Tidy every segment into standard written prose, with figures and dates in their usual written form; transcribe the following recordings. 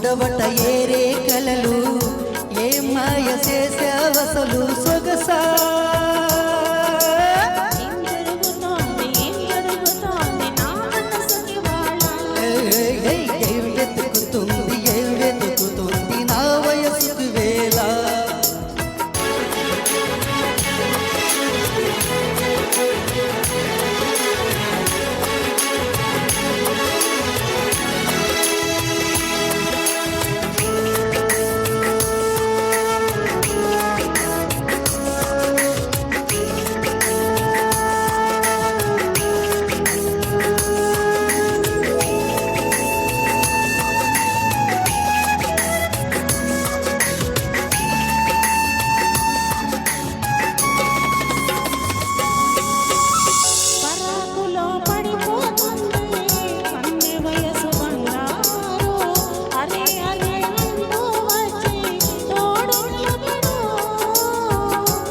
చూడవట ఏరే కలలు ఏ మాయ చేసావసలు సొగసా వెతుకుతుంది నా వయసుకు వేళ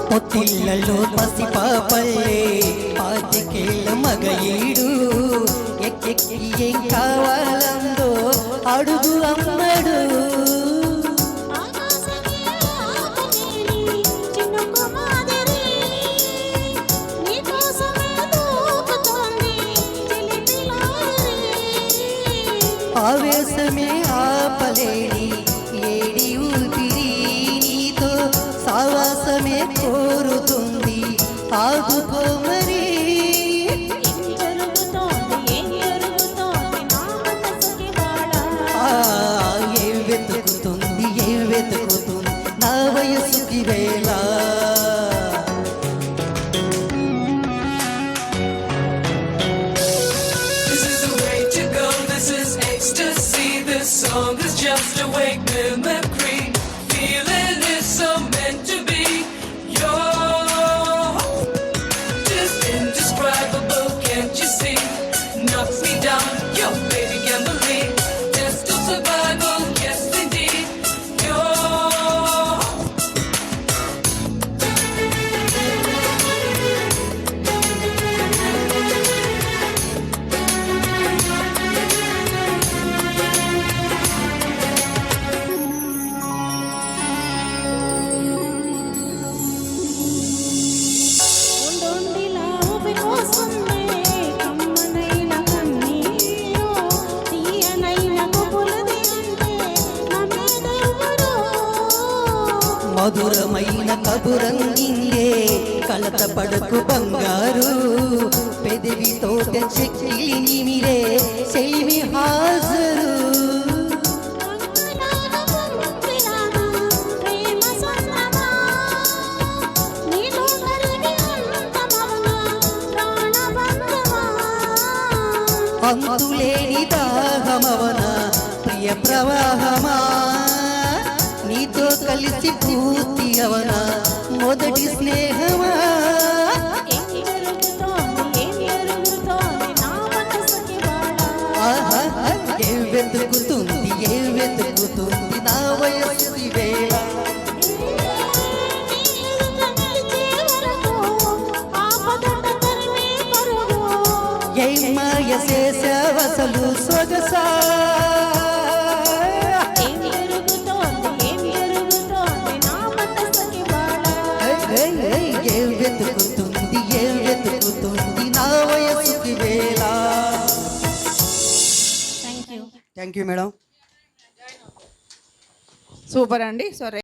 పొత్తిళ్ళలో పసిపాపల్లే పాతికేళ్ళ మగయీడు ఎక్కెక్కి ఏం కావాలందో అడుగు అమ్మడు ఆవేశమే ఆపలేని ఏడి ఊపిరి నీతో సావాసమే కోరుతుంది ఆదుకో మరి ఏం వెతుకుతుంది నా వయసుకి వేళ Song is just a wake mimicry. Feeling is so meant to be. You're just indescribable, can't you see? Knocks me down, your baby can believe. Test of survival, yes indeed. మధురమైన కబురంగిందే కలత పడకు బంగారు పెదవితో చెక్కిలి నిమిరే చెలిమి హాజరు అంతులేని దాహమవన ప్రియ ప్రవాహమా నీతో కలిసి పూర్తి అవన మొదటి స్నేహమా ఏం వెతుకుతుంది నా వయసుకి వేళ ఏం మాయ చేసావసలు సొగసా వెతుకుతుంది నా వయసుకి వేళ. Thank you madam. సూపర్ అండి. సో